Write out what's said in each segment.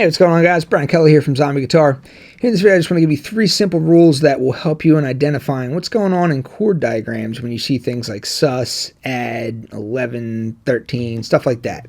Hey, what's going on, guys? Brian Kelly here from Zombie Guitar. Here in this video, I just want to give you 3 simple rules that will help you in identifying what's going on in chord diagrams when you see things like sus, add, 11, 13, stuff like that.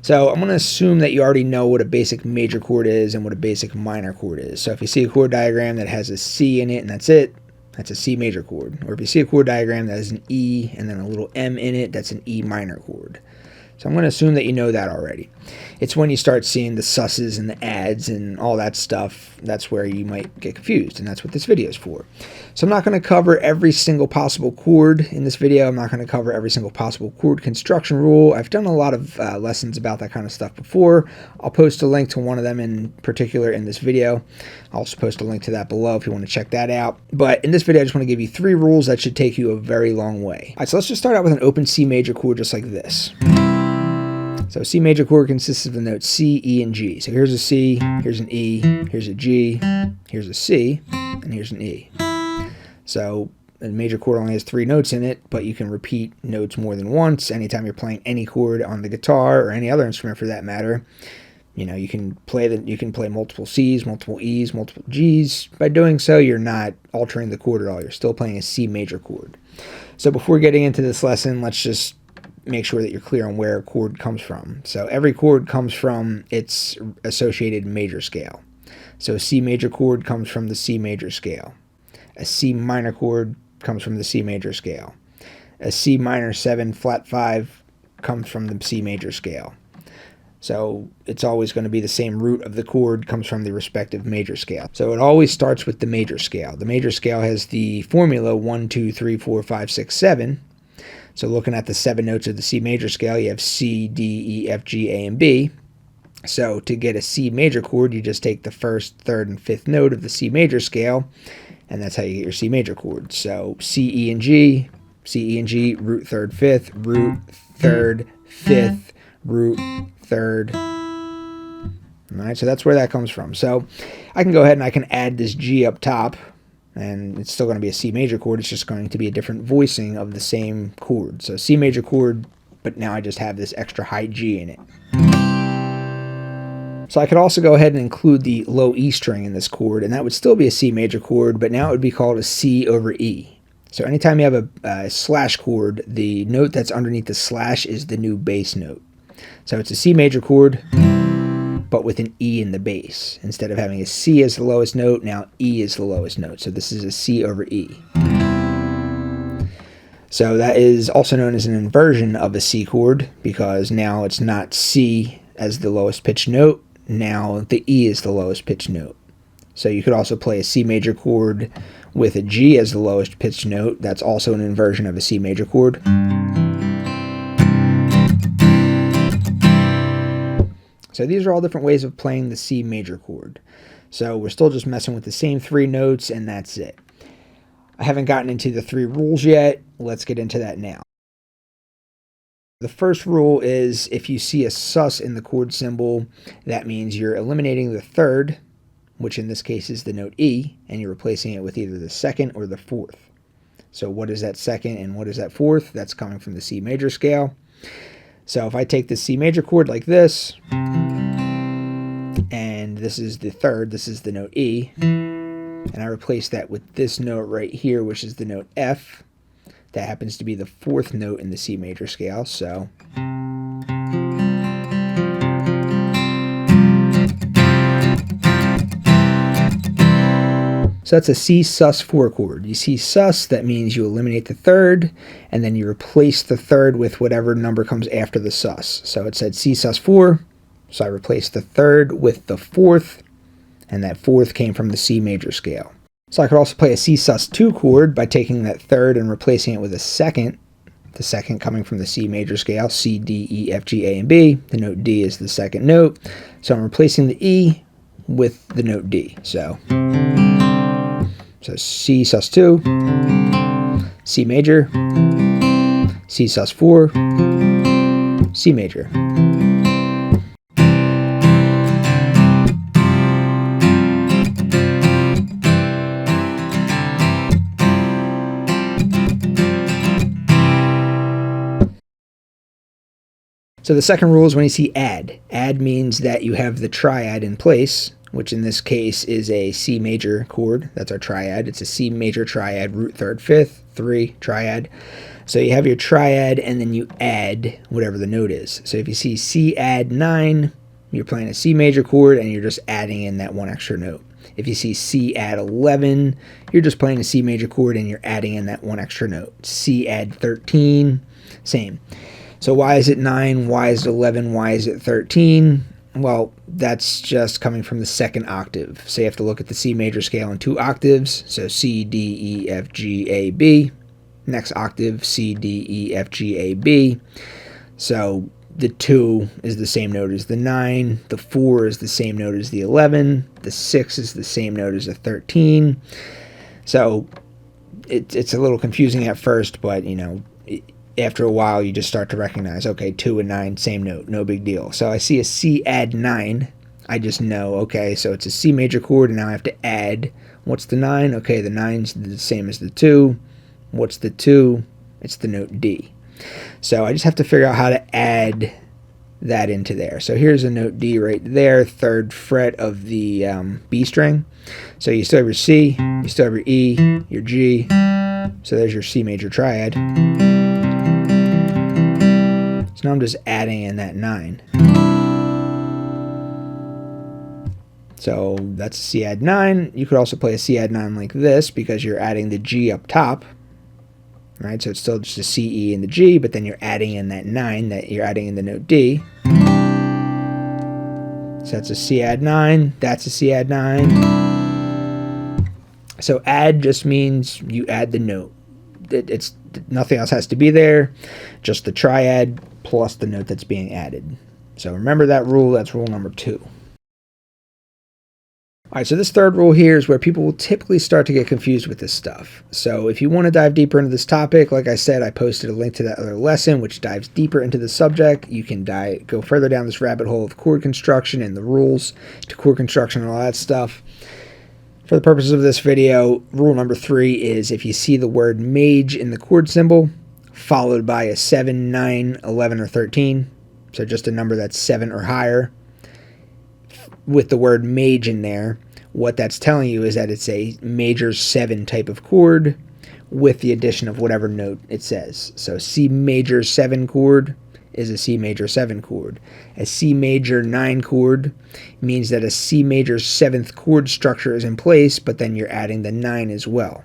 So I'm going to assume that you already know what a basic major chord is and what a basic minor chord is. So if you see a chord diagram that has a C in it and that's it, that's a C major chord. Or if you see a chord diagram that has an E and then a little M in it, that's an E minor chord. So I'm going to assume that you know that already. It's when you start seeing the susses and the adds and all that stuff, that's where you might get confused, and that's what this video is for. So I'm not going to cover every single possible chord in this video. I'm not going to cover every single possible chord construction rule. I've done a lot of lessons about that kind of stuff before. I'll post a link to one of them in particular in this video. I'll also post a link to that below if you want to check that out. But in this video, I just want to give you 3 rules that should take you a very long way. All right, so let's just start out with an open C major chord just like this. So C major chord consists of the notes C, E, and G. So here's a C, here's an E, here's a G, here's a C, and here's an E. So a major chord only has 3 notes in it, but you can repeat notes more than once anytime you're playing any chord on the guitar or any other instrument for that matter. You know, you can play multiple C's, multiple E's, multiple G's. By doing so, you're not altering the chord at all. You're still playing a C major chord. So before getting into this lesson, let's just make sure that you're clear on where a chord comes from. So every chord comes from its associated major scale. So a C major chord comes from the C major scale. A C minor chord comes from the C major scale. A C minor 7 flat 5 comes from the C major scale. So it's always going to be the same root of the chord comes from the respective major scale. So it always starts with the major scale. The major scale has the formula 1, 2, 3, 4, 5, 6, 7. So looking at the 7 notes of the C major scale, you have C, D, E, F, G, A, and B. So to get a C major chord, you just take the 1st, 3rd, and 5th note of the C major scale, and that's how you get your C major chord. So C, E, and G, C, E, and G, root 3rd, 5th, root 3rd, 5th, root 3rd. All right, so that's where that comes from. So I can go ahead and I can add this G up top, and it's still going to be a C major chord. It's just going to be a different voicing of the same chord. So C major chord, but now I just have this extra high G in it. So I could also go ahead and include the low E string in this chord, and that would still be a C major chord, but now it would be called a C over E. So anytime you have a slash chord, the note that's underneath the slash is the new bass note. So it's a C major chord, but with an E in the bass. Instead of having a C as the lowest note, now E is the lowest note. So this is a C over E. So that is also known as an inversion of a C chord, because now it's not C as the lowest pitched note, now the E is the lowest pitched note. So you could also play a C major chord with a G as the lowest pitched note. That's also an inversion of a C major chord. So these are all different ways of playing the C major chord. So we're still just messing with the same 3 notes, and that's it. I haven't gotten into the 3 rules yet. Let's get into that now. The first rule is if you see a sus in the chord symbol, that means you're eliminating the 3rd, which in this case is the note E, and you're replacing it with either the 2nd or the 4th. So what is that 2nd and what is that 4th? That's coming from the C major scale. So if I take the C major chord like this, and this is the 3rd, this is the note E, and I replace that with this note right here, which is the note F. That happens to be the 4th note in the C major scale, so that's a C sus 4 chord. You see sus, that means you eliminate the 3rd, and then you replace the 3rd with whatever number comes after the sus. So it said C sus 4, so I replaced the 3rd with the 4th, and that 4th came from the C major scale. So I could also play a C sus 2 chord by taking that 3rd and replacing it with a 2nd, the 2nd coming from the C major scale, C, D, E, F, G, A, and B. The note D is the 2nd note, so I'm replacing the E with the note D. So C sus 2, C major, C sus 4, C major. So the second rule is when you see add. Add means that you have the triad in place, which in this case is a C major chord. That's our triad. It's a C major triad, root, third, fifth, 3, triad. So you have your triad and then you add whatever the note is. So if you see C add 9, you're playing a C major chord and you're just adding in that one extra note. If you see C add 11, you're just playing a C major chord and you're adding in that one extra note. C add 13, same. So why is it 9? Why is it 11? Why is it 13? Well, that's just coming from the second octave. So you have to look at the C major scale in 2 octaves. So C, D, E, F, G, A, B. Next octave, C, D, E, F, G, A, B. So the 2 is the same note as the 9. The 4 is the same note as the 11. The 6 is the same note as the 13. So it's a little confusing at first, but, you know, after a while you just start to recognize, okay, 2 and 9, same note, no big deal. So I see a C add 9. I just know, okay, so it's a C major chord, and now I have to add. What's the 9? Okay, the 9's the same as the 2. What's the 2? It's the note D. So I just have to figure out how to add that into there. So here's a note D right there, 3rd fret of the B string. So you still have your C, you still have your E, your G. So there's your C major triad. So now I'm just adding in that 9. So that's a C add 9. You could also play a C add 9 like this because you're adding the G up top. Right, so it's still just a C, E, and the G, but then you're adding in that 9 that you're adding in the note D. So that's a C add 9, that's a C add 9. So add just means you add the note. It's nothing else has to be there, just the triad plus the note that's being added. So remember that rule, that's rule number 2. Alright, so this third rule here is where people will typically start to get confused with this stuff. So if you want to dive deeper into this topic, like I said, I posted a link to that other lesson which dives deeper into the subject. You can go further down this rabbit hole of chord construction and the rules to chord construction and all that stuff. For the purposes of this video, rule number 3 is if you see the word Mage in the chord symbol, followed by a 7, 9, 11, or 13, so just a number that's 7 or higher, with the word Mage in there, what that's telling you is that it's a major 7 type of chord with the addition of whatever note it says. So C major 7 chord is a C major 7 chord. A C major 9 chord means that a C major 7th chord structure is in place, but then you're adding the 9 as well.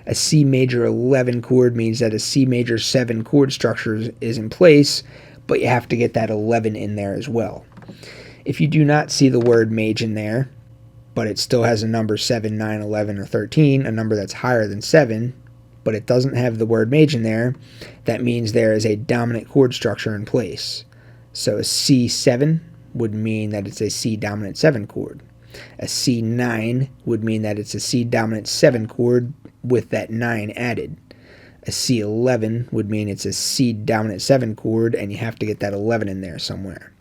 A C major 11 chord means that a C major 7 chord structure is in place, but you have to get that 11 in there as well. If you do not see the word Mage in there, but it still has a number 7, 9, 11, or 13, a number that's higher than 7, but it doesn't have the word Mage in there, that means there is a dominant chord structure in place. So a C7 would mean that it's a C dominant 7 chord. A C9 would mean that it's a C dominant 7 chord with that 9 added. A C11 would mean it's a C dominant 7 chord, and you have to get that 11 in there somewhere.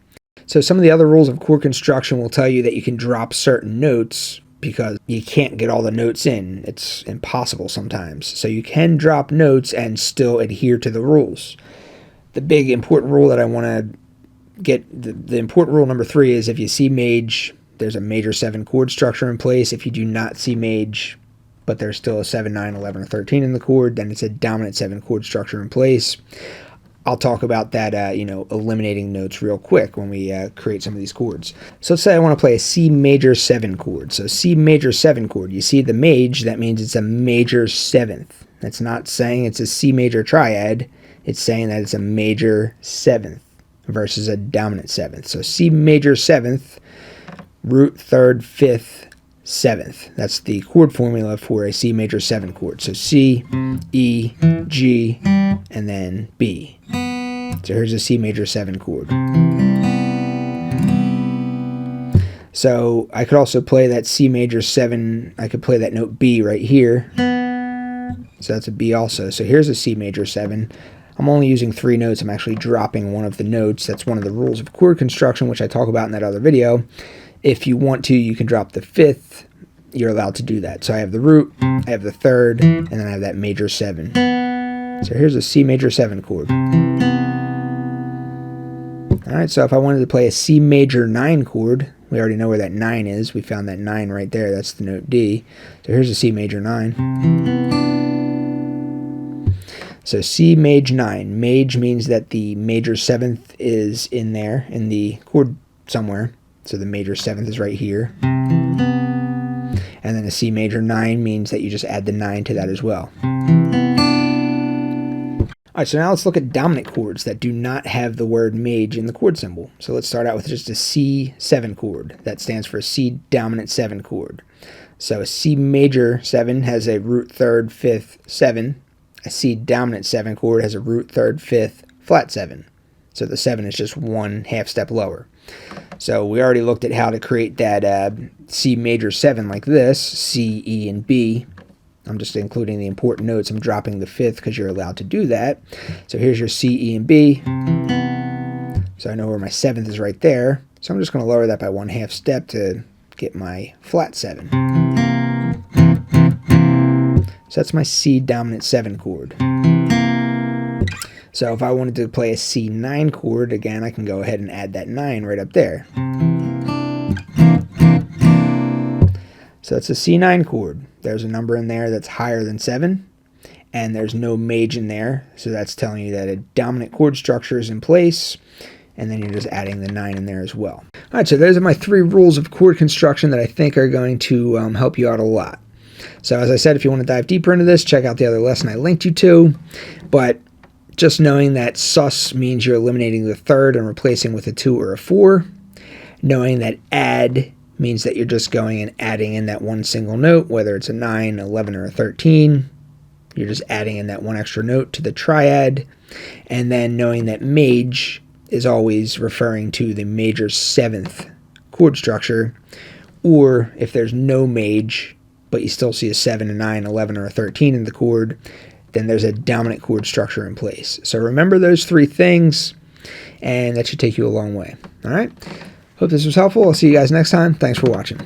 So some of the other rules of chord construction will tell you that you can drop certain notes because you can't get all the notes in. It's impossible sometimes. So you can drop notes and still adhere to the rules. The big important rule that I want to get, the important rule number 3 is if you see Mage, there's a major 7 chord structure in place. If you do not see Mage, but there's still a 7, 9, 11, or 13 in the chord, then it's a dominant 7 chord structure in place. I'll talk about that, eliminating notes real quick when we create some of these chords. So let's say I want to play a C major 7 chord. So C major 7 chord. You see the Mage, that means it's a major 7th. That's not saying it's a C major triad. It's saying that it's a major 7th versus a dominant 7th. So C major 7th, root 3rd, 5th, 7th. That's the chord formula for a C major 7 chord. So C, E, G, and then B. So here's a C major 7 chord. So I could also play that C major 7, I could play that note B right here. So that's a B also. So here's a C major 7. I'm only using 3 notes. I'm actually dropping one of the notes. That's one of the rules of chord construction, which I talk about in that other video. If you want to, you can drop the 5th. You're allowed to do that. So I have the root, I have the 3rd, and then I have that major 7. So here's a C major 7 chord. All right, so if I wanted to play a C major 9 chord, we already know where that 9 is. We found that 9 right there. That's the note D. So here's a C major 9. So C Mage 9. Mage means that the major 7th is in there, in the chord somewhere. So the major 7th is right here. And then a C major 9 means that you just add the 9 to that as well. Alright, so now let's look at dominant chords that do not have the word mage in the chord symbol. So let's start out with just a C7 chord. That stands for a C dominant 7 chord. So a C major 7 has a root 3rd, 5th, 7. A C dominant 7 chord has a root 3rd, 5th, flat 7. So the 7 is just one half step lower. So we already looked at how to create that C major 7 like this, C, E, and B. I'm just including the important notes. I'm dropping the 5th because you're allowed to do that. So here's your C, E, and B. So I know where my 7th is right there. So I'm just going to lower that by one half step to get my flat 7. So that's my C dominant 7 chord. So if I wanted to play a C9 chord, again, I can go ahead and add that 9 right up there. So it's a C9 chord. There's a number in there that's higher than 7, and there's no mage in there, so that's telling you that a dominant chord structure is in place, and then you're just adding the 9 in there as well. All right, so those are my 3 rules of chord construction that I think are going to help you out a lot. So as I said, if you want to dive deeper into this, check out the other lesson I linked you to, but just knowing that sus means you're eliminating the 3rd and replacing with a 2 or a 4, knowing that add means that you're just going and adding in that one single note, whether it's a 9, 11, or a 13. You're just adding in that one extra note to the triad. And then knowing that mage is always referring to the major 7th chord structure, or if there's no mage, but you still see a 7, a 9, 11, or a 13 in the chord, then there's a dominant chord structure in place. So remember those 3 things, and that should take you a long way. All right? Hope this was helpful. I'll see you guys next time. Thanks for watching.